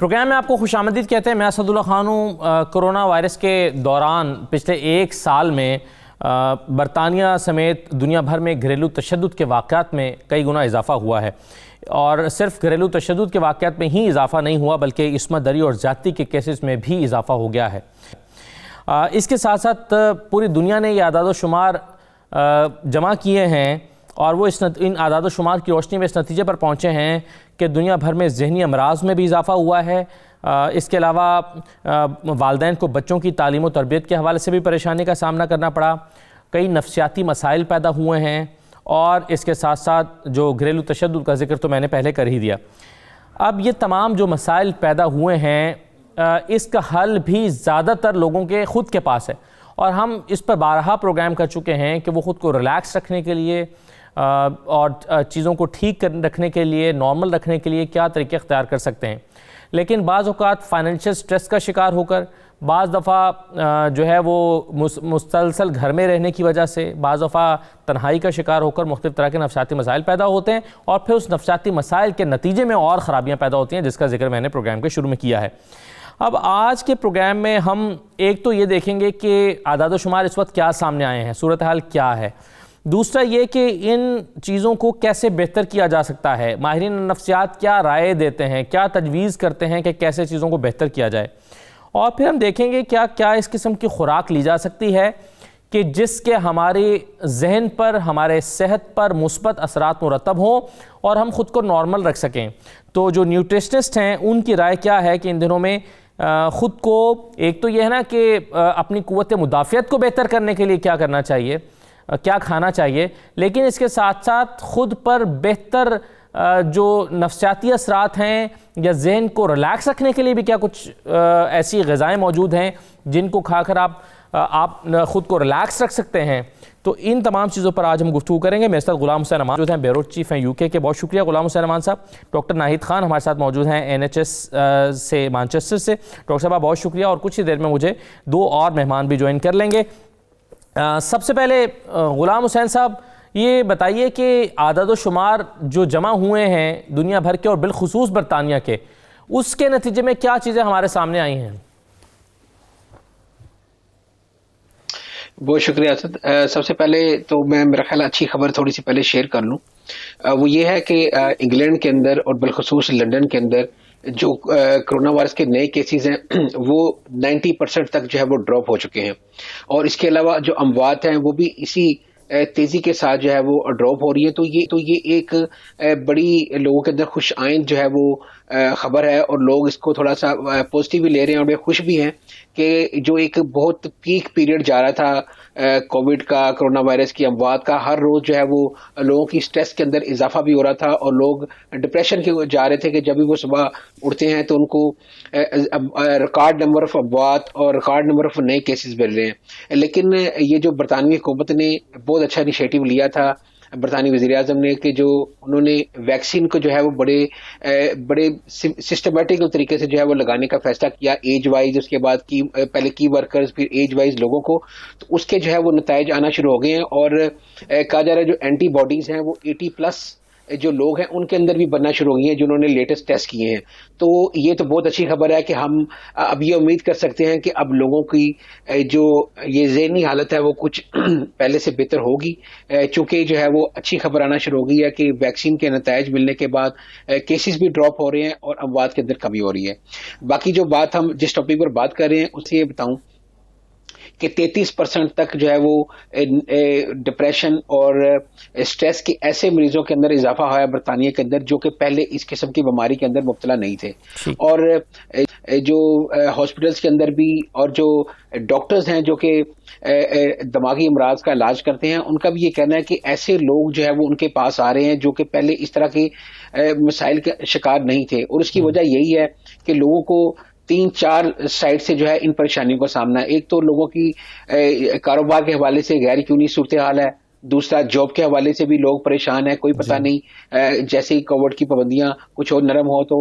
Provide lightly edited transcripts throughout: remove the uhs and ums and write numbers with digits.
Programme میں آپ کو خوش آمدید کہتے ہیں. میں اسد اللہ خان ہوں. کرونا وائرس کے دوران پچھلے ایک سال میں برطانیہ سمیت دنیا بھر میں گھریلو تشدد کے واقعات میں کئی گنا اضافہ ہوا ہے، اور صرف گھریلو تشدد کے واقعات میں ہی اضافہ نہیں ہوا بلکہ عصمت دری اور زیادتی کے کیسز میں بھی اضافہ ہو گیا ہے. اس کے ساتھ ساتھ پوری دنیا نے یہ اعداد و شمار جمع کیے ہیں، اور وہ ان اعداد و شمار کی روشنی میں اس نتیجے پر پہنچے ہیں کہ دنیا بھر میں ذہنی امراض میں بھی اضافہ ہوا ہے. اس کے علاوہ والدین کو بچوں کی تعلیم و تربیت کے حوالے سے بھی پریشانی کا سامنا کرنا پڑا. کئی نفسیاتی مسائل پیدا ہوئے ہیں، اور اس کے ساتھ ساتھ جو گھریلو تشدد کا ذکر تو میں نے پہلے کر ہی دیا. اب یہ تمام جو مسائل پیدا ہوئے ہیں، اس کا حل بھی زیادہ تر لوگوں کے خود کے پاس ہے، اور ہم اس پر بارہا پروگرام کر چکے ہیں کہ وہ خود کو ریلیکس رکھنے کے لیے اور چیزوں کو ٹھیک رکھنے کے لیے، نارمل رکھنے کے لیے کیا طریقے اختیار کر سکتے ہیں. لیکن بعض اوقات فائنینشیل سٹریس کا شکار ہو کر، بعض دفعہ جو ہے وہ مسلسل گھر میں رہنے کی وجہ سے، بعض دفعہ تنہائی کا شکار ہو کر مختلف طرح کے نفسیاتی مسائل پیدا ہوتے ہیں، اور پھر اس نفسیاتی مسائل کے نتیجے میں اور خرابیاں پیدا ہوتی ہیں، جس کا ذکر میں نے پروگرام کے شروع میں کیا ہے. اب آج کے پروگرام میں ہم ایک تو یہ دیکھیں گے کہ اعداد و شمار اس وقت کیا سامنے آئے ہیں، صورتحال کیا ہے. دوسرا یہ کہ ان چیزوں کو کیسے بہتر کیا جا سکتا ہے، ماہرین نفسیات کیا رائے دیتے ہیں، کیا تجویز کرتے ہیں کہ کیسے چیزوں کو بہتر کیا جائے. اور پھر ہم دیکھیں گے کیا اس قسم کی خوراک لی جا سکتی ہے کہ جس کے ہمارے ذہن پر، ہمارے صحت پر مثبت اثرات مرتب ہوں اور ہم خود کو نارمل رکھ سکیں. تو جو نیوٹریشنسٹ ہیں ان کی رائے کیا ہے کہ ان دنوں میں خود کو، ایک تو یہ ہے نا کہ اپنی قوت مدافعت کو بہتر کرنے کے لیے کیا کرنا چاہیے، کیا کھانا چاہیے، لیکن اس کے ساتھ ساتھ خود پر بہتر جو نفسیاتی اثرات ہیں یا ذہن کو ریلیکس رکھنے کے لیے بھی کیا کچھ ایسی غذائیں موجود ہیں جن کو کھا کر آپ خود کو ریلیکس رکھ سکتے ہیں. تو ان تمام چیزوں پر آج ہم گفتگو کریں گے. میرے ساتھ غلام حسین امان موجود ہیں، بیروٹ چیف ہیں UK کے. بہت شکریہ غلام حسین امان صاحب. ڈاکٹر ناہید خان ہمارے ساتھ موجود ہیں NHS سے، مانچسٹر سے. ڈاکٹر صاحب بہت شکریہ، اور کچھ ہی دیر میں مجھے دو اور مہمان بھی جوائن کر لیں گے. سب سے پہلے غلام حسین صاحب یہ بتائیے کہ اعداد و شمار جو جمع ہوئے ہیں دنیا بھر کے اور بالخصوص برطانیہ کے، اس کے نتیجے میں کیا چیزیں ہمارے سامنے آئی ہیں؟ بہت شکریہ اسد. سب سے پہلے تو میں میرا خیال اچھی خبر تھوڑی سی پہلے شیئر کر لوں. وہ یہ ہے کہ انگلینڈ کے اندر اور بالخصوص لنڈن کے اندر جو کرونا وائرس کے نئے کیسز ہیں وہ 90% تک جو ہے وہ ڈراپ ہو چکے ہیں، اور اس کے علاوہ جو اموات ہیں وہ بھی اسی تیزی کے ساتھ جو ہے وہ ڈراپ ہو رہی ہے. تو یہ ایک بڑی لوگوں کے اندر خوش آئند جو ہے وہ خبر ہے، اور لوگ اس کو تھوڑا سا پازیٹیو بھی لے رہے ہیں، اور بڑے خوش بھی ہیں کہ جو ایک بہت پیک پیریڈ جا رہا تھا کووڈ کا، کرونا وائرس کی اموات کا، ہر روز جو ہے وہ لوگوں کی سٹریس کے اندر اضافہ بھی ہو رہا تھا، اور لوگ ڈپریشن کے جا رہے تھے کہ جب بھی وہ صبح اٹھتے ہیں تو ان کو ریکارڈ نمبر آف اموات اور ریکارڈ نمبر آف نئے کیسز مل رہے ہیں. لیکن یہ جو برطانوی حکومت نے بہت اچھا انیشیٹو لیا تھا، برطانوی وزیر اعظم نے، کہ جو انہوں نے ویکسین کو جو ہے وہ بڑے سسٹمیٹک طریقے سے جو ہے وہ لگانے کا فیصلہ کیا، ایج وائز، اس کے بعد پہلے کی ورکرز، پھر ایج وائز لوگوں کو. تو اس کے جو ہے وہ نتائج آنا شروع ہو گئے ہیں، اور کہا جا رہا ہے جو اینٹی باڈیز ہیں وہ 80+ جو لوگ ہیں ان کے اندر بھی بننا شروع ہو گئی ہیں جنہوں نے لیٹسٹ ٹیسٹ کیے ہیں. تو یہ تو بہت اچھی خبر ہے کہ ہم اب یہ امید کر سکتے ہیں کہ اب لوگوں کی جو یہ ذہنی حالت ہے وہ کچھ پہلے سے بہتر ہوگی، چونکہ جو ہے وہ اچھی خبر آنا شروع ہو گئی ہے کہ ویکسین کے نتائج ملنے کے بعد کیسز بھی ڈراپ ہو رہے ہیں اور اموات کے اندر کمی ہو رہی ہے. باقی جو بات ہم جس ٹاپک پر بات کر رہے ہیں اس سے یہ بتاؤں کہ 33% تک جو ہے وہ ڈپریشن اور اسٹریس کے ایسے مریضوں کے اندر اضافہ ہوا ہے برطانیہ کے اندر جو کہ پہلے اس قسم کی بیماری کے اندر مبتلا نہیں تھے. اور جو ہاسپٹلس کے اندر بھی، اور جو ڈاکٹرز ہیں جو کہ دماغی امراض کا علاج کرتے ہیں، ان کا بھی یہ کہنا ہے کہ ایسے لوگ جو ہے وہ ان کے پاس آ رہے ہیں جو کہ پہلے اس طرح کے مسائل کے شکار نہیں تھے. اور اس کی وجہ یہی ہے کہ لوگوں کو 3-4 سائڈ سے جو ہے ان پریشانیوں کا سامنا ہے. ایک تو لوگوں کی کاروبار کے حوالے سے غیر یقینی صورتحال ہے، دوسرا جاب کے حوالے سے بھی لوگ پریشان ہیں، کوئی پتہ نہیں جیسے ہی کووڈ کی پابندیاں کچھ اور نرم ہو تو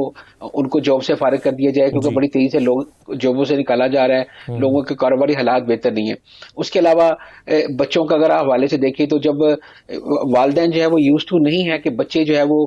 ان کو جاب سے فارغ کر دیا جائے، کیونکہ بڑی تیزی سے لوگ جابوں سے نکالا جا رہا ہے، لوگوں کے کاروباری حالات بہتر نہیں ہیں. اس کے علاوہ بچوں کا اگر حوالے سے دیکھیں تو جب والدین جو ہے وہ یوز ٹو نہیں ہے کہ بچے جو ہے وہ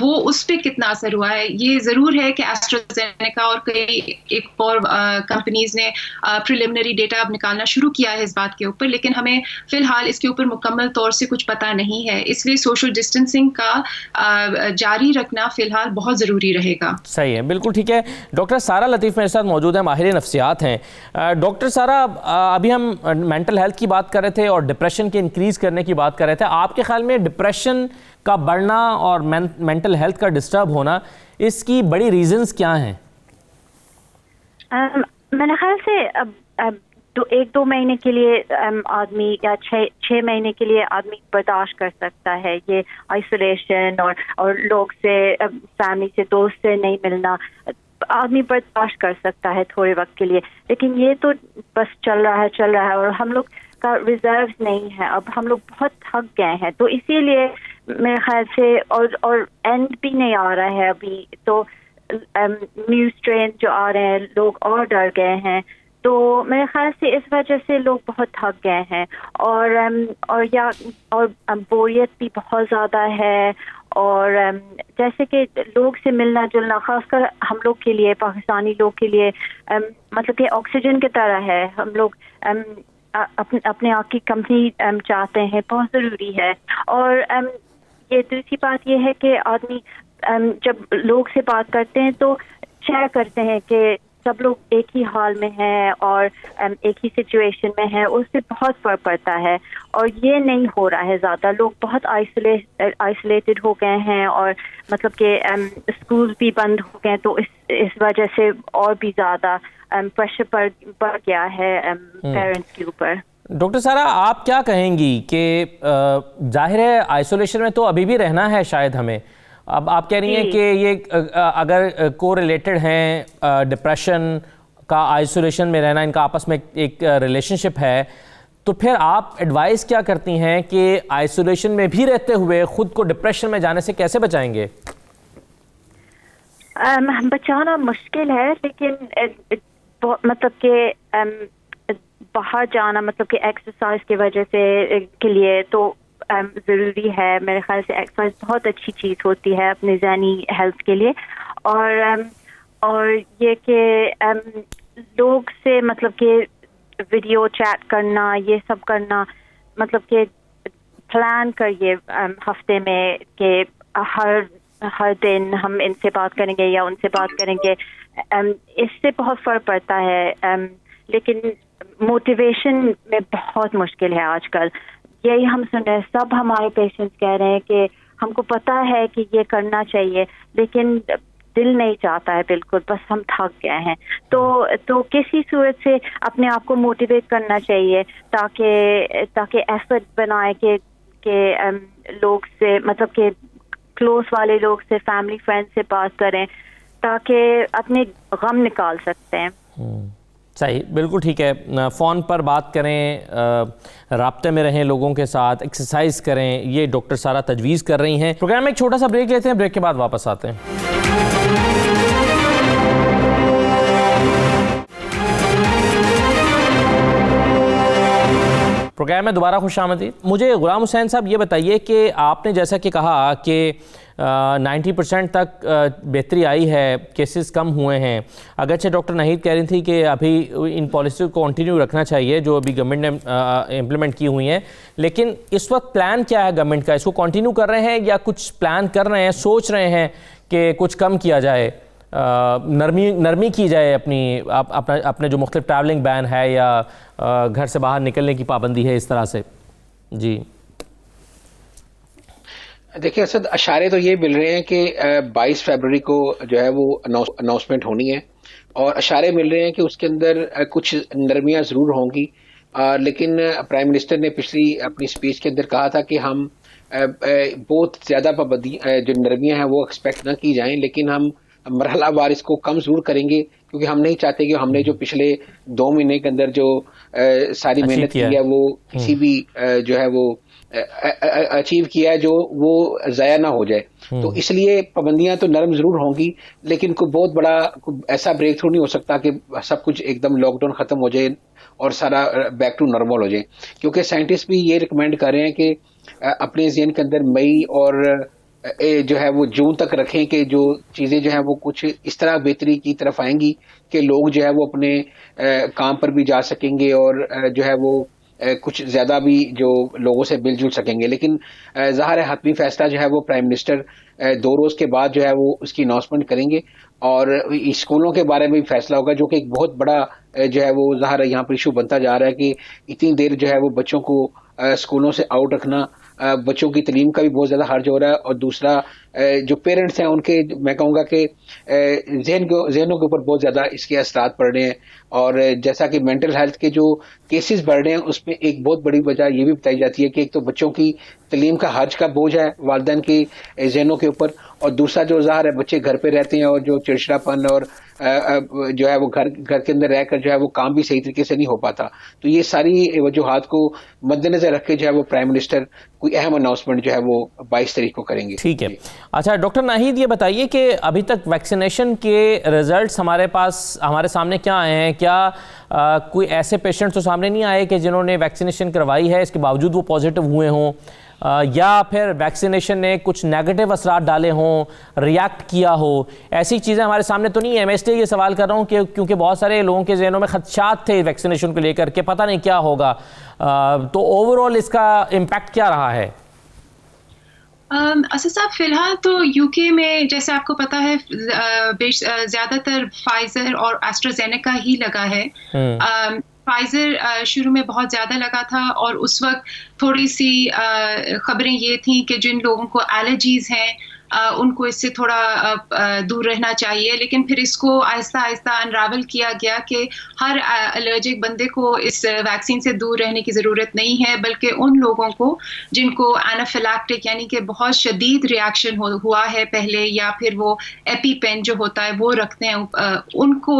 وہ اس پہ کتنا اثر ہوا ہے. یہ ضرور ہے کہ ایسٹرازینیکا اور کئی ایک اور کمپنیز نے پریلیمنری ڈیٹا اب نکالنا شروع کیا ہے اس بات کے اوپر, لیکن ہمیں فی الحال اس کے اوپر مکمل طور سے کچھ پتہ نہیں ہے. اس لیے سوشل ڈسٹینسنگ کا جاری رکھنا فی الحال بہت ضروری رہے گا. صحیح ہے, بالکل ٹھیک ہے. ڈاکٹر سارہ لطیف میرے ساتھ موجود ہیں, ماہر نفسیات ہیں. ڈاکٹر سارہ, ابھی ہم مینٹل ہیلتھ کی بات کر رہے تھے اور ڈپریشن کے انکریز کرنے کی بات کر رہے تھے. آپ کے خیال میں ڈپریشن کا بڑھنا اور مینٹل ہیلتھ کا ڈسٹرب ہونا, اس کی بڑی ریزنز کیا ہیں؟ میرے خیال سے اب 1-2 مہینے کے لیے آدمی یا 6 مہینے کے لیے آدمی برداشت کر سکتا ہے یہ آئسولیشن اور لوگ سے, فیملی سے, دوست سے نہیں ملنا. آدمی برداشت کر سکتا ہے تھوڑے وقت کے لیے, لیکن یہ تو بس چل رہا ہے اور ہم لوگ کا ریزرو نہیں ہے. اب ہم لوگ بہت تھک گئے ہیں, تو اسی لیے میرے خیال سے اور اینڈ بھی نہیں آ رہا ہے ابھی, تو نیو اسٹرین جو آ رہے ہیں لوگ اور ڈر گئے ہیں. تو میرے خیال سے اس وجہ سے لوگ بہت تھک گئے ہیں, اور بوریت بھی بہت زیادہ ہے. اور جیسے کہ لوگ سے ملنا جلنا, خاص کر ہم لوگ کے لیے, پاکستانی لوگ کے لیے, مطلب کہ آکسیجن کی طرح ہے. ہم لوگ اپنے آپ کی کمپنی چاہتے ہیں, بہت ضروری ہے. اور یہ دوسری بات یہ ہے کہ آدمی جب لوگ سے بات کرتے ہیں تو شیئر کرتے ہیں کہ سب لوگ ایک ہی حال میں ہیں اور ایک ہی سچویشن میں ہیں, اس سے بہت فرق پڑتا ہے. اور یہ نہیں ہو رہا ہے زیادہ. لوگ بہت آئسولیٹڈ ہو گئے ہیں, اور مطلب کہ اسکول بھی بند ہو گئے, تو اس وجہ سے اور بھی زیادہ پریشر بڑھ گیا ہے پیرنٹس کے اوپر. ڈاکٹر سارہ, آپ کیا کہیں گی کہ ظاہر ہے آئسولیشن میں تو ابھی بھی رہنا ہے شاید ہمیں. اب آپ کہہ رہی ہیں کہ یہ اگر کو ریلیٹڈ ہیں, ڈپریشن کا آئسولیشن میں رہنا, ان کا آپس میں ایک ریلیشن شپ ہے, تو پھر آپ ایڈوائز کیا کرتی ہیں کہ آئسولیشن میں بھی رہتے ہوئے خود کو ڈپریشن میں جانے سے کیسے بچائیں گے؟ بچانا مشکل ہے, لیکن مطلب کہ باہر جانا, مطلب کہ ایکسرسائز کی وجہ سے کے لیے تو ضروری ہے. میرے خیال سے ایکسرسائز بہت اچھی چیز ہوتی ہے اپنی ذہنی ہیلتھ کے لیے. اور یہ کہ لوگ سے مطلب کہ ویڈیو چیٹ کرنا, یہ سب کرنا, مطلب کہ پلان کریے ہفتے میں کہ ہر دن ہم ان سے بات کریں گے یا ان سے بات کریں گے. اس سے بہت فرق پڑتا ہے. لیکن موٹیویشن میں بہت مشکل ہے آج کل. یہی ہم سن رہے ہیں, سب ہمارے پیشنٹس کہہ رہے ہیں کہ ہم کو پتا ہے کہ یہ کرنا چاہیے, لیکن دل نہیں چاہتا ہے بالکل, بس ہم تھک گئے ہیں. تو کسی صورت سے اپنے آپ کو موٹیویٹ کرنا چاہیے تاکہ ایفرٹ بنائے کہ لوگ سے, مطلب کہ کلوز والے لوگ سے, فیملی فرینڈ سے بات کریں تاکہ اپنے غم نکال سکتے ہیں. صحیح, بالکل ٹھیک ہے. فون پر بات کریں, رابطے میں رہیں لوگوں کے ساتھ, ایکسرسائز کریں, یہ ڈاکٹر سارہ تجویز کر رہی ہیں. پروگرام میں ایک چھوٹا سا بریک لیتے ہیں, بریک کے بعد واپس آتے ہیں. پروگرام میں دوبارہ خوش آمدید. مجھے غلام حسین صاحب یہ بتائیے کہ آپ نے جیسا کہ کہا کہ 90% تک بہتری آئی ہے, کیسز کم ہوئے ہیں, اگرچہ ڈاکٹر ناہید کہہ رہی تھی کہ ابھی ان پالیسی کو کنٹینیو رکھنا چاہیے جو ابھی گورنمنٹ نے امپلیمنٹ کی ہوئی ہیں, لیکن اس وقت پلان کیا ہے گورنمنٹ کا؟ اس کو کنٹینیو کر رہے ہیں یا کچھ پلان کر رہے ہیں, سوچ رہے ہیں کہ کچھ کم کیا جائے, نرمی کی جائے اپنے جو مختلف ٹریولنگ بین ہے یا گھر سے باہر نکلنے کی پابندی ہے, اس طرح سے؟ جی دیکھیں اسد, اشارے تو یہ مل رہے ہیں کہ 22 فروری کو جو ہے وہ اناؤنسمنٹ ہونی ہے, اور اشارے مل رہے ہیں کہ اس کے اندر کچھ نرمیاں ضرور ہوں گی. لیکن پرائم منسٹر نے پچھلی اپنی اسپیچ کے اندر کہا تھا کہ ہم بہت زیادہ پابندی جو نرمیاں ہیں وہ ایکسپیکٹ نہ کی جائیں, لیکن ہم مرحلہ وار اس کو کم ضرور کریں گے, کیونکہ ہم نہیں چاہتے کہ ہم نے جو پچھلے 2 مہینے کے اندر جو ساری محنت کی ہے وہ کسی بھی جو ہے وہ اچیو کیا ہے جو وہ ضائع نہ ہو جائے. تو اس لیے پابندیاں تو نرم ضرور ہوں گی, لیکن کوئی بہت بڑا ایسا بریک تھرو نہیں ہو سکتا کہ سب کچھ ایک دم لاک ڈاؤن ختم ہو جائے اور سارا بیک ٹو نارمل ہو جائے. کیونکہ سائنٹسٹ بھی یہ ریکمینڈ کر رہے ہیں کہ اپنے ذہن کے اندر مئی اور جو ہے وہ جون تک رکھیں کہ جو چیزیں جو ہیں وہ کچھ اس طرح بہتری کی طرف آئیں گی کہ لوگ جو ہے وہ اپنے کام پر بھی جا سکیں گے اور جو ہے وہ کچھ زیادہ بھی جو لوگوں سے مل جل سکیں گے. لیکن ظاہر ہے حتمی فیصلہ جو ہے وہ پرائم منسٹر 2 روز کے بعد جو ہے وہ اس کی اناؤنسمنٹ کریں گے اور اسکولوں کے بارے میں بھی فیصلہ ہوگا جو کہ ایک بہت بڑا جو ہے وہ ظاہر ہے یہاں پر ایشو بنتا جا رہا ہے کہ اتنی دیر جو ہے وہ بچوں کو اسکولوں سے آؤٹ رکھنا بچوں کی تعلیم کا بھی بہت زیادہ حرج ہو رہا ہے اور دوسرا جو پیرنٹس ہیں ان کے میں کہوں گا کہ ذہنوں کے اوپر بہت زیادہ اس کے اثرات پڑ رہے ہیں اور جیسا کہ مینٹل ہیلتھ کے جو کیسز بڑھ رہے ہیں اس میں ایک بہت بڑی وجہ یہ بھی بتائی جاتی ہے کہ ایک تو بچوں کی تعلیم کا حرج کا بوجھ ہے والدین کے ذہنوں کے اوپر اور دوسرا جو ظاہر ہے بچے گھر پہ رہتے ہیں اور جو چڑچڑاپن اور جو ہے وہ گھر کے اندر رہ کر جو ہے وہ کام بھی صحیح طریقے سے نہیں ہو پاتا. تو یہ ساری وجوہات کو مد نظر رکھ کے جو ہے وہ پرائم منسٹر کوئی اہم اناؤنسمنٹ جو ہے وہ 22 تاریخ کو کریں گے. ٹھیک ہے. اچھا ڈاکٹر ناہید یہ بتائیے کہ ابھی تک ویکسینیشن کے ریزلٹس ہمارے سامنے کیا آئے ہیں؟ کیا کوئی ایسے پیشنٹس تو سامنے نہیں آئے کہ جنہوں نے ویکسینیشن کروائی ہے اس کے باوجود وہ پازیٹیو ہوئے ہوں یا پھر ویکسینیشن نے کچھ نیگیٹو اثرات ڈالے ہوں، ریاکٹ کیا ہو؟ ایسی چیزیں ہمارے سامنے تو نہیں ہے. میں اس لیے یہ سوال کر رہا ہوں کہ کیونکہ بہت سارے لوگوں کے ذہنوں میں خدشات تھے ویکسینیشن کو لے کر کہ پتہ نہیں کیا ہوگا. تو اوور آل اس کا امپیکٹ کیا رہا ہے؟ اسد صاحب فی الحال تو یو کے میں جیسے آپ کو پتا ہے زیادہ تر فائزر اور ایسٹرازینیکا ہی لگا ہے. فائزر شروع میں بہت زیادہ لگا تھا اور اس وقت تھوڑی سی خبریں یہ تھیں کہ جن لوگوں کو الرجیز ہیں ان کو اس سے تھوڑا دور رہنا چاہیے، لیکن پھر اس کو آہستہ آہستہ انراول کیا گیا کہ ہر الرجک بندے کو اس ویکسین سے دور رہنے کی ضرورت نہیں ہے، بلکہ ان لوگوں کو جن کو اینافیلیکٹک یعنی کہ بہت شدید ریاکشن ہوا ہے پہلے یا پھر وہ ایپی پین جو ہوتا ہے وہ رکھتے ہیں ان کو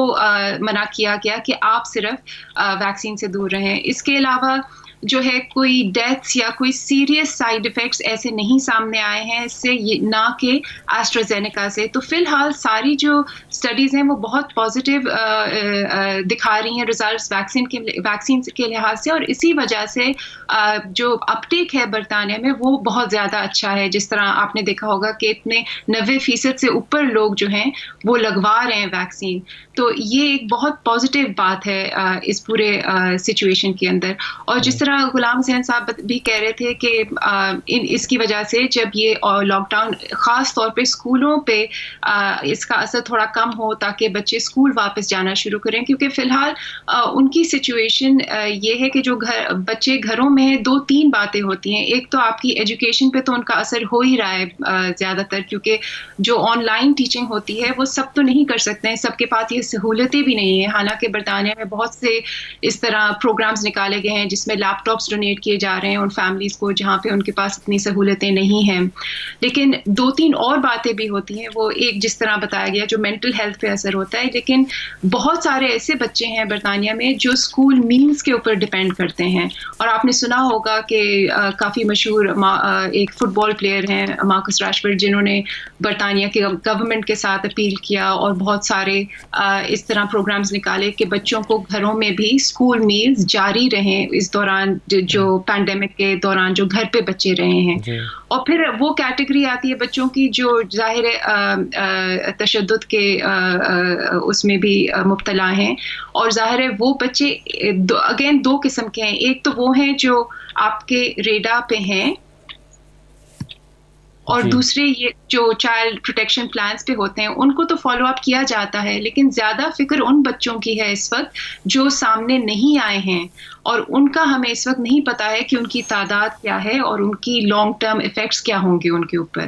منع کیا گیا کہ آپ صرف ویکسین سے دور رہیں. اس کے علاوہ جو ہے کوئی ڈیتھس یا کوئی سیریس سائیڈ ایفیکٹس ایسے نہیں سامنے آئے ہیں اس سے، نہ کہ ایسٹرازینیکا سے. تو فی الحال ساری جو اسٹڈیز ہیں وہ بہت پازیٹیو دکھا رہی ہیں ریزلٹس ویکسین کے لحاظ سے، اور اسی وجہ سے جو اپٹیک ہے برطانیہ میں وہ بہت زیادہ اچھا ہے. جس طرح آپ نے دیکھا ہوگا کہ اتنے 90% سے اوپر لوگ جو ہیں وہ لگوا رہے ہیں ویکسین. تو یہ ایک بہت پازیٹیو بات ہے اس پورے سچویشن کے اندر. اور جس طرح غلام حسین صاحب بھی کہہ رہے تھے کہ اس کی وجہ سے جب یہ لاک ڈاؤن خاص طور پہ اسکولوں پہ اس کا اثر تھوڑا کم ہو تاکہ بچے اسکول واپس جانا شروع کریں، کیونکہ فی الحال ان کی سچویشن یہ ہے کہ جو بچے گھروں میں ہیں 2-3 باتیں ہوتی ہیں. ایک تو آپ کی ایجوکیشن پہ تو ان کا اثر ہو ہی رہا ہے زیادہ تر، کیونکہ جو آن لائن ٹیچنگ ہوتی ہے وہ سب تو نہیں کر سکتے ہیں، سب کے پاس یہ سہولتیں بھی نہیں ہیں. حالانکہ برطانیہ میں بہت سے اس طرح پروگرامز نکالے گئے ہیں جس میں لیپ ٹاپس ڈونیٹ کیے جا رہے ہیں ان فیملیز کو جہاں پہ ان کے پاس اتنی سہولتیں نہیں ہیں. لیکن 2-3 اور باتیں بھی ہوتی ہیں. وہ ایک جس طرح بتایا گیا جو مینٹل ہیلتھ پہ اثر ہوتا ہے، لیکن بہت سارے ایسے بچے ہیں برطانیہ میں جو اسکول میلز کے اوپر ڈپینڈ کرتے ہیں. اور آپ نے سنا ہوگا کہ کافی مشہور ایک فٹ بال پلیئر ہیں مارکس راشفورڈ، جنہوں نے برطانیہ کے گورنمنٹ کے ساتھ اپیل کیا اور بہت سارے اس طرح پروگرامز نکالے کہ بچوں کو گھروں میں بھی اسکول میلز جاری رہیں اس دوران جو پینڈیمک کے دوران جو گھر پہ بچے رہے ہیں. اور پھر وہ کیٹیگری آتی ہے بچوں کی جو ظاہر تشدد کے اس میں بھی مبتلا ہیں، اور ظاہر ہے وہ بچے اگین 2 قسم کے ہیں. ایک تو وہ ہیں جو آپ کے ریڈا پہ ہیں اور دوسرے یہ جو چائلڈ پروٹیکشن پلانز پہ ہوتے ہیں ان کو تو فالو اپ کیا جاتا ہے، لیکن زیادہ فکر ان بچوں کی ہے اس وقت جو سامنے نہیں آئے ہیں اور ان کا ہمیں اس وقت نہیں پتا ہے کہ ان کی تعداد کیا ہے اور ان کی لانگ ٹرم ایفیکٹس کیا ہوں گے ان کے اوپر.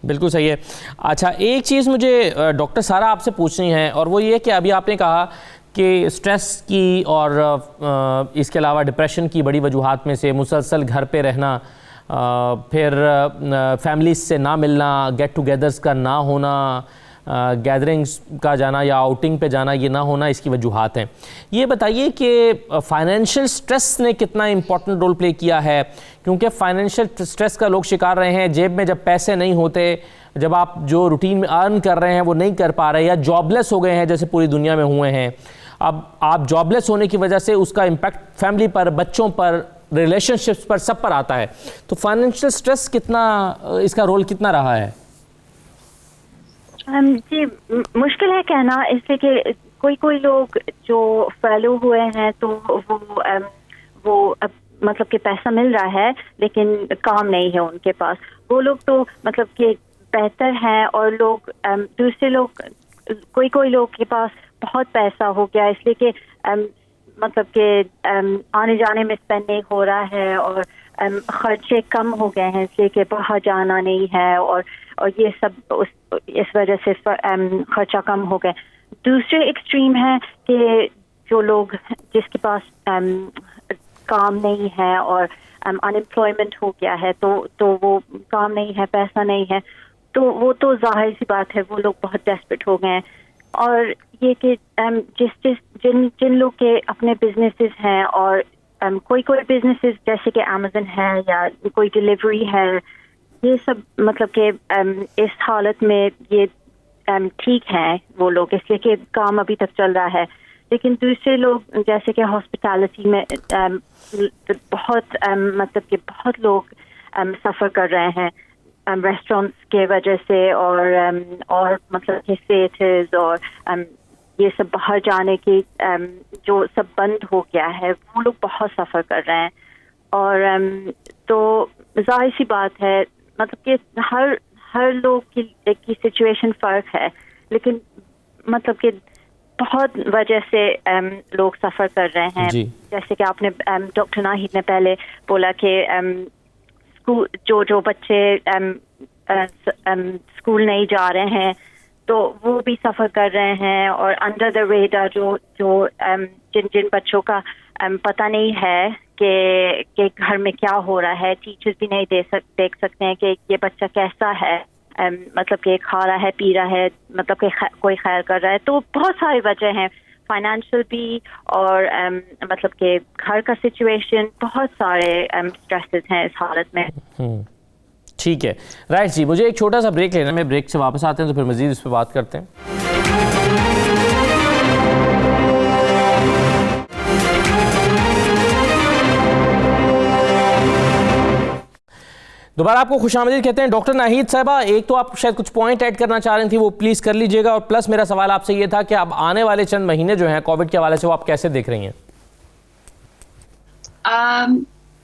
بالکل صحیح ہے. اچھا ایک چیز مجھے ڈاکٹر سارا آپ سے پوچھنی ہے اور وہ یہ کہ ابھی آپ نے کہا کہ اسٹریس کی اور اس کے علاوہ ڈپریشن کی بڑی وجوہات میں سے مسلسل گھر پہ رہنا، پھر فیملیز سے نہ ملنا، گیٹ ٹوگیدرز کا نہ ہونا، گیدرنگز کا جانا یا آؤٹنگ پہ جانا یہ نہ ہونا اس کی وجوہات ہیں. یہ بتائیے کہ فائنینشیل سٹریس نے کتنا امپورٹنٹ رول پلے کیا ہے؟ کیونکہ فائنینشیل سٹریس کا لوگ شکار رہے ہیں. جیب میں جب پیسے نہیں ہوتے، جب آپ جو روٹین میں ارن کر رہے ہیں وہ نہیں کر پا رہے یا جاب لیس ہو گئے ہیں جیسے پوری دنیا میں ہوئے ہیں، اب آپ جاب لیس ہونے کی وجہ سے اس کا امپیکٹ فیملی پر، بچوں پر، ریلیشن شپس پر، سب پر آتا ہے. تو فائنینشیل اسٹریس کتنا، اس کا رول کتنا رہا ہے؟ جی مشکل ہے کہنا، اس لیے کہ کوئی لوگ جو فیلو ہوئے ہیں تو وہ مطلب کہ پیسہ مل رہا ہے لیکن کام نہیں ہے ان کے پاس. وہ لوگ تو مطلب کہ بہتر ہیں، اور لوگ دوسرے لوگ کوئی لوگ کے پاس بہت پیسہ ہو گیا اس لیے کہ مطلب کہ آنے جانے میں اسپینڈ نہیں ہو رہا ہے، اور خرچے کم ہو گئے ہیں اس لیے کہ باہر جانا نہیں ہے، اور یہ سب اس وجہ سے خرچہ کم ہو گئے. دوسرے ایکسٹریم ہے کہ جو لوگ جس کے پاس کام نہیں ہے اور انمپلائمنٹ ہو گیا ہے، تو وہ کام نہیں ہے، پیسہ نہیں ہے، تو وہ تو ظاہر سی بات ہے وہ لوگ بہت ڈیسپریٹ ہو گئے ہیں. اور یہ کہ جن لوگ کے اپنے بزنسز ہیں، اور کوئی بزنسز جیسے کہ امیزن ہے یا کوئی ڈیلیوری ہے، یہ سب مطلب کہ اس حالت میں یہ ٹھیک ہیں وہ لوگ، اس لیے کہ کام ابھی تک چل رہا ہے. لیکن دوسرے لوگ جیسے کہ ہاسپٹیلٹی میں بہت مطلب کہ بہت لوگ سفر کر رہے ہیں ریسٹورینٹس کے وجہ سے، اور مطلب کہ تھیٹرز اور یہ سب باہر جانے کی جو سب بند ہو گیا ہے، وہ لوگ بہت سفر کر رہے ہیں. اور تو ظاہر سی بات ہے مطلب کہ ہر لوگ کی سچویشن فرق ہے، لیکن مطلب کہ بہت وجہ سے لوگ سفر کر رہے ہیں. جیسے کہ آپ نے ڈاکٹر ناہید نے پہلے بولا کہ جو بچے اسکول نہیں جا رہے ہیں تو وہ بھی سفر کر رہے ہیں، اور انڈر دا ریڈر جو جن بچوں کا پتہ نہیں ہے کہ گھر میں کیا ہو رہا ہے، ٹیچرز بھی نہیں دیکھ سکتے ہیں کہ یہ بچہ کیسا ہے، مطلب کہ کھا رہا ہے، پی رہا ہے، مطلب کہ کوئی خیر کر رہا ہے. تو بہت ساری وجہ ہیں، فائنینشیل بھی، اور مطلب کہ گھر کا سچویشن، بہت سارے اسٹریسز ہیں اس حالت میں. ٹھیک ہے رائٹ جی، مجھے ایک چھوٹا سا بریک لینا ہے، میں بریک سے واپس آتے ہیں تو پھر مزید اس پہ بات کرتے ہیں. دوبارہ آپ کو خوش آمدید کہتے ہیں. ڈاکٹر ناہید صاحبہ، ایک تو آپ شاید کچھ پوائنٹ ایڈ کرنا چاہ رہی تھی، وہ پلیز کر لیجئے گا، اور پلس میرا سوال آپ سے یہ تھا کہ اب آنے والے چند مہینے جو ہیں کووڈ کے حوالے سے وہ آپ کیسے دیکھ رہی ہیں؟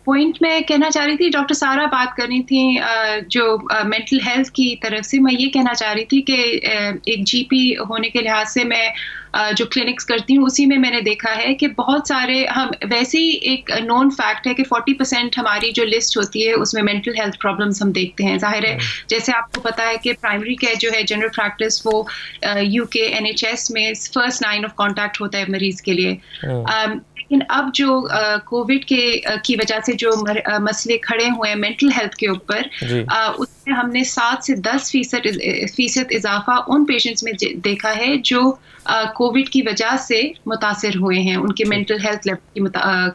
پوائنٹ میں کہنا چاہ رہی تھی، ڈاکٹر سارا بات کرنی تھی جو مینٹل ہیلتھ کی طرف سے. میں یہ کہنا چاہ رہی تھی کہ ایک جی پی ہونے کے لحاظ سے میں جو کلینکس کرتی ہوں اسی میں نے دیکھا ہے کہ بہت سارے ہم ویسے ہی ایک نون فیکٹ ہے کہ 40% ہماری جو لسٹ ہوتی ہے اس میں مینٹل ہیلتھ پرابلمس ہم دیکھتے ہیں. ظاہر ہے جیسے آپ کو پتا ہے کہ پرائمری کیئر جو ہے جنرل پریکٹس وہ یو کے NHS میں فرسٹ لائن آف کانٹیکٹ ہوتا ہے مریض کے لیے. لیکن اب جو کووڈ کی وجہ سے جو مسئلے کھڑے ہوئے ہیں مینٹل ہیلتھ کے اوپر، اس میں ہم نے 7 سے 10% اضافہ ان پیشنٹس میں دیکھا ہے جو کووڈ کی وجہ سے متاثر ہوئے ہیں، ان کے مینٹل ہیلتھ لیول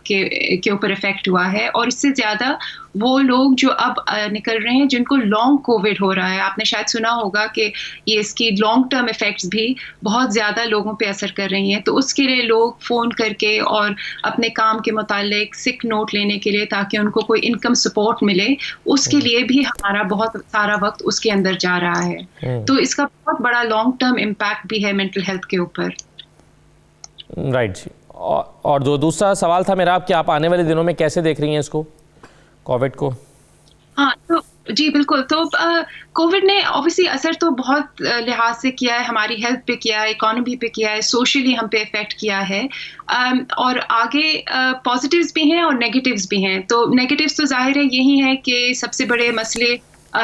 کے اوپر افیکٹ ہوا ہے. اور اس سے زیادہ وہ لوگ جو اب نکل رہے ہیں جن کو لانگ کووڈ ہو رہا ہے. آپ نے شاید سنا ہوگا کہ یہ اس کی لانگ ٹرم افیکٹس بھی بہت زیادہ لوگوں پہ اثر کر رہی ہیں. تو اس کے لیے لوگ فون کر کے اور اپنے کام کے متعلق سک نوٹ لینے کے لیے تاکہ ان کو کوئی انکم سپورٹ ملے، اس کے لیے بھی ہمارا بہت سارا وقت اس کے اندر جا رہا ہے. تو اس کا بہت بڑا لانگ ٹرم امپیکٹ بھی ہے مینٹل ہیلتھ کے اوپر. رائٹ جی. اور جو دوسرا سوال تھا میرا، آپ کہ آپ آنے والے دنوں میں کیسے دیکھ رہی ہیں اس کو، کووڈ کو؟ ہاں تو جی بالکل. تو کووڈ نے اوبیسلی اثر تو بہت لحاظ سے کیا ہے، ہماری ہیلتھ پہ کیا ہے، اکانومی پہ کیا ہے، سوشلی ہم پہ افیکٹ کیا ہے. اور آگے پازیٹیوز بھی ہیں اور نیگیٹیوز بھی ہیں. تو نیگیٹیوز تو ظاہر ہے یہی ہے کہ سب سے بڑے مسئلے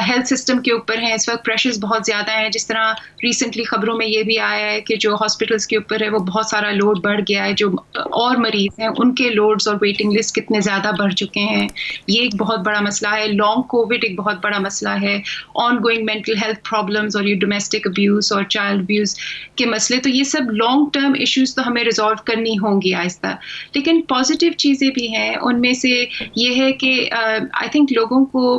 ہیلتھ سسٹم کے اوپر ہیں. اس وقت پریشرز بہت زیادہ ہیں. جس طرح ریسنٹلی خبروں میں یہ بھی آیا ہے کہ جو ہاسپٹلس کے اوپر ہے وہ بہت سارا لوڈ بڑھ گیا ہے. جو اور مریض ہیں ان کے لوڈز اور ویٹنگ لسٹ کتنے زیادہ بڑھ چکے ہیں، یہ ایک بہت بڑا مسئلہ ہے. لانگ کووڈ ایک بہت بڑا مسئلہ ہے. On going mental health problems اور یہ ڈومیسٹک ابیوز اور چائلڈ ابیوز کے مسئلے، تو یہ سب لانگ ٹرم ایشوز تو ہمیں ریزالو کرنی ہوں گی آہستہ. لیکن پازیٹیو چیزیں بھی ہیں. ان میں سے یہ ہے کہ آئی تھنک لوگوں کو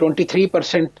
23%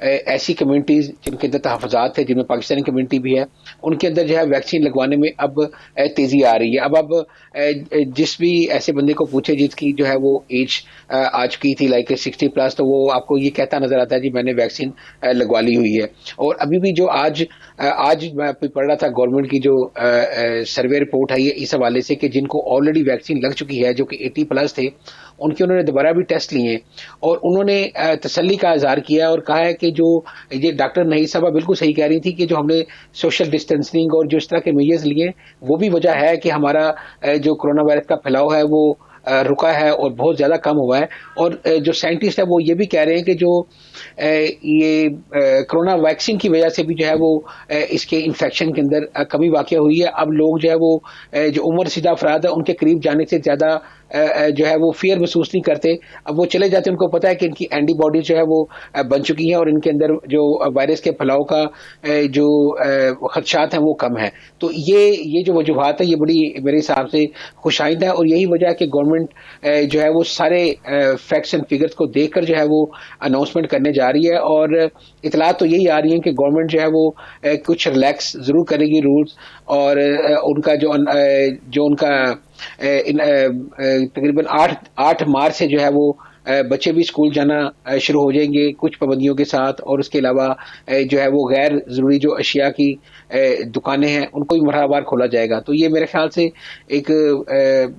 ایسی کمیونٹیز جن کے اندر تحفظات ہے، جن میں پاکستانی کمیونٹی بھی ہے، ان کے اندر جو ہے ویکسین لگوانے میں اب تیزی آ رہی ہے. اب جس بھی ایسے بندے کو پوچھے جس کی جو ہے وہ ایج آ چکی تھی لائک 60+، تو وہ آپ کو یہ کہتا نظر آتا ہے جی میں نے ویکسین لگوا لی ہوئی ہے. اور ابھی بھی جو آج میں پڑھ رہا تھا گورنمنٹ کی جو سروے رپورٹ ہے یہ اس حوالے سے کہ جن کو آلریڈی ویکسین لگ چکی ہے جو کہ 80+ تھے، ان کے انہوں نے دوبارہ بھی ٹیسٹ لیے اور انہوں نے تسلی کا اظہار کیا اور کہا ہے کہ جو یہ ڈاکٹر نہید صاحبہ بالکل صحیح کہہ رہی تھی کہ جو ہم نے سوشل ڈسٹینسنگ اور جو اس طرح کے میجرز لیے وہ بھی وجہ ہے کہ ہمارا جو کرونا وائرس کا پھیلاؤ ہے وہ رکا ہے اور بہت زیادہ کم ہوا ہے. اور جو سائنٹسٹ ہے وہ یہ بھی کہہ رہے ہیں کہ جو یہ کرونا ویکسین کی وجہ سے بھی جو ہے وہ اس کے انفیکشن کے اندر کمی واقع ہوئی ہے. اب لوگ جو ہے وہ جو عمر رسیدہ افراد ہے ان کے قریب جانے سے زیادہ جو ہے وہ فیئر محسوس نہیں کرتے. اب وہ چلے جاتے ہیں، ان کو پتا ہے کہ ان کی اینٹی باڈیز جو ہے وہ بن چکی ہیں اور ان کے اندر جو وائرس کے پھیلاؤ کا جو خدشات ہیں وہ کم ہیں. تو یہ جو وجوہات ہیں یہ بڑی میرے حساب سے خوش آئند ہے اور یہی وجہ ہے کہ گورنمنٹ جو ہے وہ سارے فیکٹس اینڈ فگرز کو دیکھ کر جو ہے وہ اناؤنسمنٹ کرنے جا رہی ہے. اور اطلاعات تو یہی آ رہی ہیں کہ گورنمنٹ جو ہے وہ کچھ ریلیکس ضرور کرے گی رولز، اور ان کا جو ان کا تقریباً 8 مارچ سے جو ہے وہ بچے بھی اسکول جانا شروع ہو جائیں گے کچھ پابندیوں کے ساتھ. اور اس کے علاوہ جو ہے وہ غیر ضروری جو اشیاء کی دکانیں ہیں ان کو بھی مرحلہ وار کھولا جائے گا. تو یہ میرے خیال سے ایک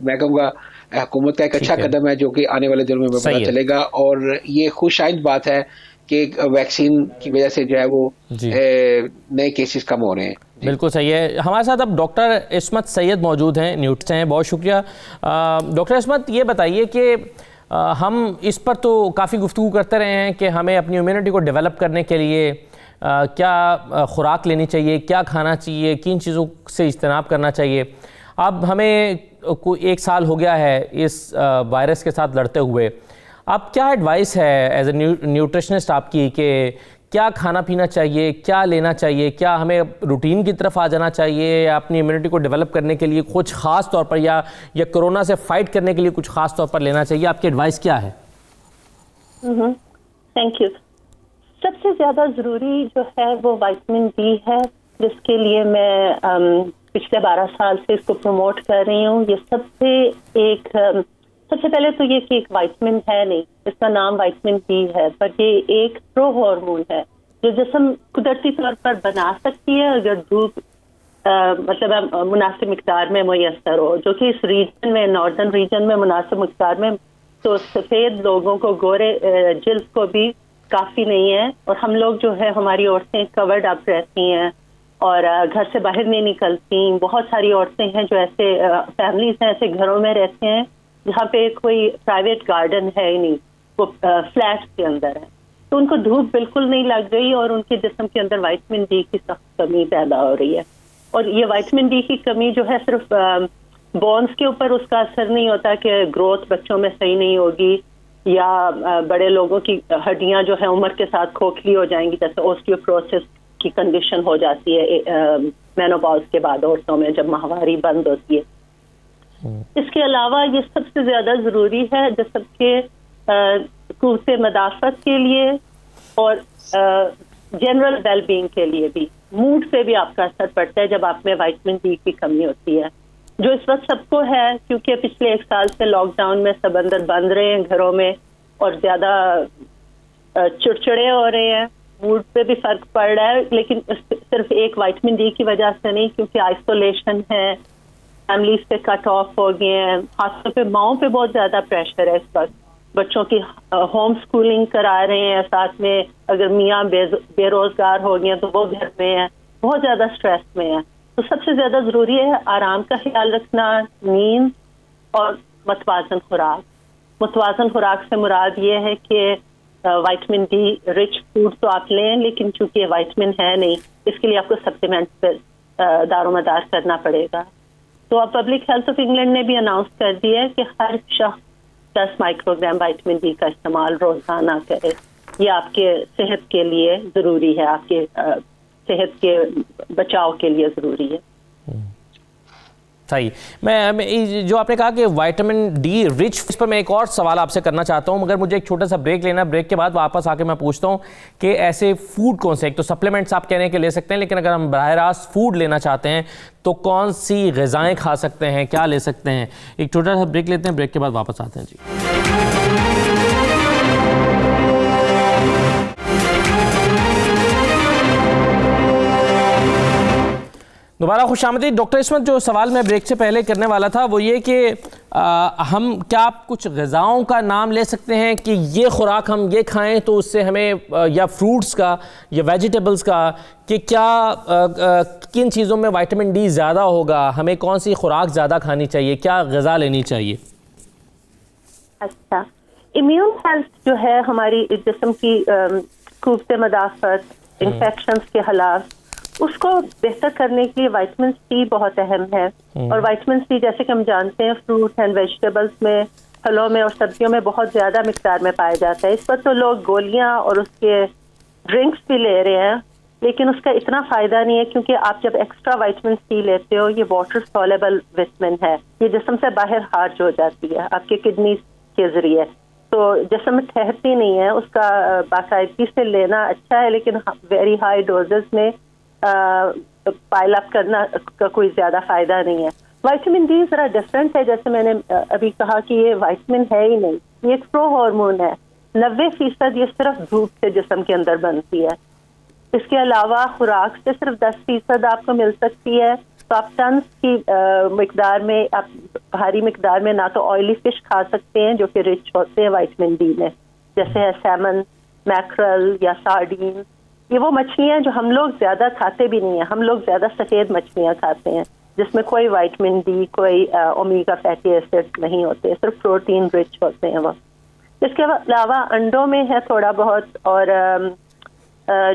میں کہوں گا حکومت کا ایک اچھا قدم ہے جو کہ آنے والے دنوں میں پتہ چلے گا. اور یہ خوش آئند بات ہے کہ ویکسین کی وجہ سے جو ہے وہ نئے کیسز کم ہو رہے ہیں. بالکل صحیح ہے. ہمارے ساتھ اب ڈاکٹر عصمت سید موجود ہیں، نیوٹس ہیں. بہت شکریہ ڈاکٹر عصمت. یہ بتائیے کہ ہم اس پر تو کافی گفتگو کرتے رہے ہیں کہ ہمیں اپنی امیونٹی کو ڈیولپ کرنے کے لیے کیا خوراک لینی چاہیے، کیا کھانا چاہیے، کن چیزوں سے اجتناب کرنا چاہیے. اب ہمیں کوئی 1 سال ہو گیا ہے اس وائرس کے ساتھ لڑتے ہوئے. اب کیا ایڈوائس ہے ایز اے نیوٹریشنسٹ آپ کی کہ کیا کھانا پینا چاہیے، کیا لینا چاہیے، کیا ہمیں روٹین کی طرف آ جانا چاہیے یا اپنی امیونٹی کو ڈیولپ کرنے کے لیے کچھ خاص طور پر یا کرونا سے فائٹ کرنے کے لیے کچھ خاص طور پر لینا چاہیے؟ آپ کی ایڈوائس کیا ہے؟ Thank you. سب سے زیادہ ضروری جو ہے وہ وائٹامن ڈی ہے، جس کے لیے میں پچھلے 12 سال سے اس کو پروموٹ کر رہی ہوں. یہ سب سے پہلے تو یہ کہ ایک وائٹامن ہے نہیں، اس کا نام وائٹامن ڈی ہے، پر یہ ایک پرو ہارمون ہے جو جسم قدرتی طور پر بنا سکتی ہے اگر دھوپ مطلب مناسب مقدار میں میسر ہو، جو کہ اس ریجن میں ناردرن ریجن میں مناسب مقدار میں تو سفید لوگوں کو، گورے جلد کو بھی کافی نہیں ہے. اور ہم لوگ جو ہے ہماری عورتیں کورڈ اپ رہتی ہیں اور گھر سے باہر نہیں نکلتی. بہت ساری عورتیں ہیں جو ایسے فیملیز ہیں، ایسے گھروں میں رہتے ہیں جہاں پہ کوئی پرائیویٹ گارڈن ہے ہی نہیں، وہ فلیٹ کے اندر ہے، تو ان کو دھوپ بالکل نہیں لگ رہی اور ان کے جسم کے اندر وائٹامن ڈی کی سخت کمی پیدا ہو رہی ہے. اور یہ وائٹامن ڈی کی کمی جو ہے صرف بونز کے اوپر اس کا اثر نہیں ہوتا کہ گروتھ بچوں میں صحیح نہیں ہوگی یا بڑے لوگوں کی ہڈیاں جو ہے عمر کے ساتھ کھوکھلی ہو جائیں گی، جیسے اوسٹیوپروسس کی کنڈیشن ہو جاتی ہے مینوپاز کے بعد عورتوں میں جب ماہواری بند ہوتی ہے. اس کے علاوہ یہ سب سے زیادہ ضروری ہے جسم کے قوت مدافعت کے لیے اور جنرل ویل بینگ کے لیے بھی. موڈ پہ بھی آپ کا اثر پڑتا ہے جب آپ میں وائٹامن ڈی کی کمی ہوتی ہے، جو اس وقت سب کو ہے کیونکہ پچھلے 1 سال سے لاک ڈاؤن میں سب اندر بند رہے ہیں گھروں میں اور زیادہ چڑچڑے ہو رہے ہیں. موڈ پہ بھی فرق پڑ رہا ہے، لیکن صرف ایک وائٹامن ڈی کی وجہ سے نہیں، کیونکہ آئسولیشن ہے، فیملیز پہ کٹ آف ہو گئے ہیں، خاص طور پہ ماؤں پہ بہت زیادہ پریشر ہے اس وقت. بچوں کی ہوم سکولنگ کرا رہے ہیں، ساتھ میں اگر میاں بے روزگار ہو گئے ہیں تو وہ گھر میں ہیں، بہت زیادہ اسٹریس میں ہیں. تو سب سے زیادہ ضروری ہے آرام کا خیال رکھنا، نیند اور متوازن خوراک. متوازن خوراک سے مراد یہ ہے کہ وائٹامن ڈی رچ فوڈ تو آپ لیں، لیکن چونکہ وائٹامن ہے نہیں، اس کے لیے آپ کو سپلیمنٹ پہ دار و مدار کرنا پڑے گا. تو اب پبلک ہیلتھ آف انگلینڈ نے بھی اناؤنس کر دیا ہے کہ ہر شخص 10 مائکرو گرام وائٹامن ڈی کا استعمال روزانہ کرے. یہ آپ کے صحت کے لیے ضروری ہے، آپ کے صحت کے بچاؤ کے لیے ضروری ہے. صحیح. میں جو آپ نے کہا کہ وائٹامن ڈی رچ، اس پر میں ایک اور سوال آپ سے کرنا چاہتا ہوں، مگر مجھے ایک چھوٹا سا بریک لینا. بریک کے بعد واپس آ کے میں پوچھتا ہوں کہ ایسے فوڈ کون سے، ایک تو سپلیمنٹس آپ کہنے کے لے سکتے ہیں، لیکن اگر ہم براہ راست فوڈ لینا چاہتے ہیں تو کون سی غذائیں کھا سکتے ہیں، کیا لے سکتے ہیں؟ ایک چھوٹا سا بریک لیتے ہیں، بریک کے بعد واپس آتے ہیں. جی دوبارہ خوش آمدید. ڈاکٹر عصمت، جو سوال میں بریک سے پہلے کرنے والا تھا وہ یہ کہ ہم کیا آپ کچھ غذاؤں کا نام لے سکتے ہیں کہ یہ خوراک ہم یہ کھائیں تو اس سے ہمیں، یا فروٹس کا یا ویجیٹیبلز کا، کہ کیا کن چیزوں میں وائٹامن ڈی زیادہ ہوگا، ہمیں کون سی خوراک زیادہ کھانی چاہیے، کیا غذا لینی چاہیے؟ اچھا، امیون ہیلتھ جو ہے ہماری جسم کی قوت مدافعت، انفیکشنز کے خلاف، اس کو بہتر کرنے کے لیے وائٹامن سی بہت اہم ہے. اور وائٹامن سی جیسے کہ ہم جانتے ہیں فروٹ اینڈ ویجیٹیبلس میں، پھلوں میں اور سبزیوں میں بہت زیادہ مقدار میں پایا جاتا ہے. اس پر تو لوگ گولیاں اور اس کے ڈرنکس بھی لے رہے ہیں، لیکن اس کا اتنا فائدہ نہیں ہے، کیونکہ آپ جب ایکسٹرا وائٹامن سی لیتے ہو، یہ واٹر سولیبل وٹامن ہے، یہ جسم سے باہر خارج ہو جاتی ہے آپ کے کڈنی کے ذریعے، تو جسم میں ٹھہرتی نہیں ہے. اس کا باقاعدگی سے لینا اچھا ہے، لیکن ویری ہائی ڈوزز میں پائل اپ کرنا کا کوئی زیادہ فائدہ نہیں ہے. وائٹامن ڈی ذرا ڈفرینٹ ہے، جیسے میں نے ابھی کہا کہ یہ وائٹامن ہے ہی نہیں، یہ ایک پرو ہارمون ہے. 90% یہ صرف دھوپ سے جسم کے اندر بنتی ہے. اس کے علاوہ خوراک سے صرف 10% آپ کو مل سکتی ہے. تو آپ ٹنس کی مقدار میں، آپ بھاری مقدار میں نہ تو آئلی فش کھا سکتے ہیں جو کہ رچ ہوتے ہیں وائٹامن ڈی میں، جیسے ہے سیمن، میکرل یا سارڈین. یہ وہ مچھلیاں جو ہم لوگ زیادہ کھاتے بھی نہیں ہیں. ہم لوگ زیادہ سفید مچھلیاں کھاتے ہیں جس میں کوئی وائٹامن ڈی، کوئی اومیگا فیٹی ایسڈ نہیں ہوتے، صرف پروٹین رچ ہوتے ہیں وہ. اس کے علاوہ انڈوں میں ہے تھوڑا بہت، اور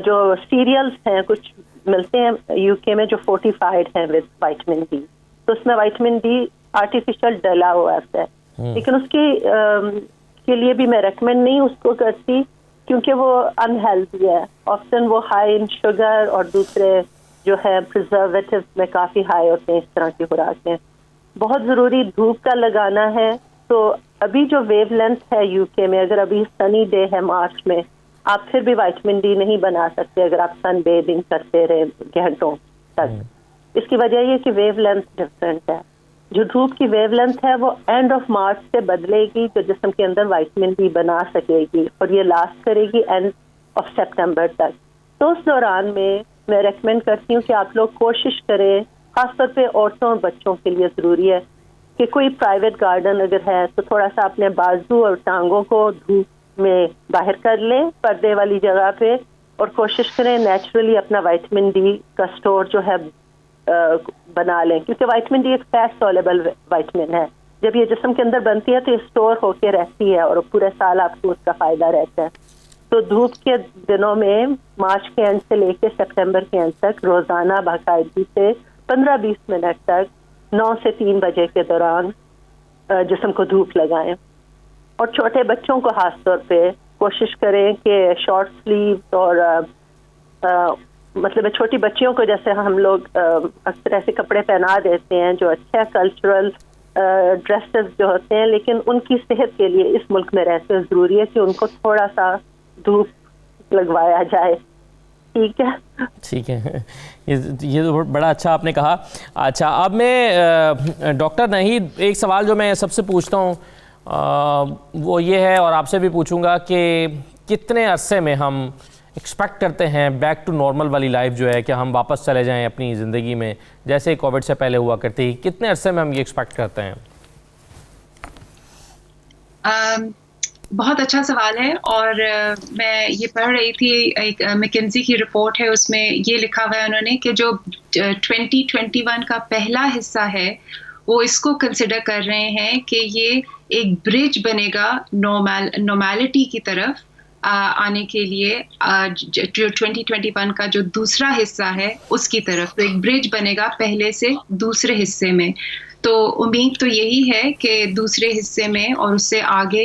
جو سیریلز ہیں کچھ ملتے ہیں یو کے میں جو فورٹیفائڈ ہیں ود وائٹامن ڈی، تو اس میں وائٹامن ڈی آرٹیفیشل ڈلا ہوا ہے. لیکن اس کے لیے بھی میں ریکمینڈ نہیں اس کو کرتی، کیونکہ وہ انہیلتھی ہے. آفٹن وہ ہائی ان شوگر اور دوسرے جو ہے پرزرویٹو میں کافی ہائی ہوتے ہیں اس طرح کی خوراکیں. بہت ضروری دھوپ کا لگانا ہے. تو ابھی جو ویو لینتھ ہے یو کے میں، اگر ابھی سنی ڈے ہے مارچ میں، آپ پھر بھی وائٹامن ڈی نہیں بنا سکتے اگر آپ سن بیدنگ کرتے رہے گھنٹوں تک. اس کی وجہ یہ کہ ویو لینتھ ڈفرینٹ ہے. جو دھوپ کی ویو لینتھ ہے وہ اینڈ آف مارچ سے بدلے گی، جو جسم کے اندر وائٹامن ڈی بنا سکے گی، اور یہ لاسٹ کرے گی اینڈ آف سپٹمبر تک. تو اس دوران میں ریکمینڈ کرتی ہوں کہ آپ لوگ کوشش کریں، خاص طور پہ عورتوں اور بچوں کے لیے ضروری ہے کہ کوئی پرائیویٹ گارڈن اگر ہے تو تھوڑا سا اپنے بازو اور ٹانگوں کو دھوپ میں باہر کر لیں پردے والی جگہ پہ، اور کوشش کریں نیچرلی اپنا وائٹامن ڈی کا اسٹور جو ہے بنا لیں، کیونکہ وائٹامن ڈی ایک فیٹ سولیبل وائٹامن ہے. جب یہ جسم کے اندر بنتی ہے تو یہ اسٹور ہو کے رہتی ہے اور پورے سال آپ کو اس کا فائدہ رہتا ہے. تو دھوپ کے دنوں میں مارچ کے اینڈ سے لے کے سپٹمبر کے اینڈ تک روزانہ باقاعدگی سے 15-20 منٹ تک 9 سے 3 بجے کے دوران جسم کو دھوپ لگائیں. اور چھوٹے بچوں کو خاص طور پہ کوشش کریں کہ شارٹ سلیوز اور مطلب چھوٹی بچیوں کو جیسے ہم لوگ اکثر ایسے کپڑے پہنا دیتے ہیں جو اچھے کلچرل ڈریسز جو ہوتے ہیں، لیکن ان کی صحت کے لیے اس ملک میں رہتے ہوئے ضروری ہے کہ ان کو تھوڑا سا دھوپ لگوایا جائے. ٹھیک ہے، ٹھیک ہے، یہ تو بڑا اچھا آپ نے کہا. اچھا، اب میں ڈاکٹر نہید ایک سوال جو میں سب سے پوچھتا ہوں وہ یہ ہے، اور آپ سے بھی پوچھوں گا کہ کتنے عرصے میں ہم ایکسپیکٹ کرتے ہیں بیک ٹو نارمل والی لائف جو ہے، کہ ہم واپس چلے جائیں اپنی زندگی میں جیسے کووڈ سے پہلے ہوا کرتی، کتنے عرصے میں ہم یہ ایکسپیکٹ کرتے ہیں؟ بہت اچھا سوال ہے، اور میں یہ پڑھ رہی تھی ایک میکنزی کی رپورٹ ہے، اس میں یہ لکھا ہوا ہے انہوں نے کہ جو 2021 کا پہلا حصہ ہے وہ اس کو کنسیڈر کر رہے ہیں کہ یہ ایک برج بنے گا نارملٹی کی طرف آنے کے لیے. جو 2021 کا جو دوسرا حصہ ہے اس کی طرف، تو ایک برج بنے گا پہلے سے دوسرے حصے میں. تو امید تو یہی ہے کہ دوسرے حصے میں اور اس سے آگے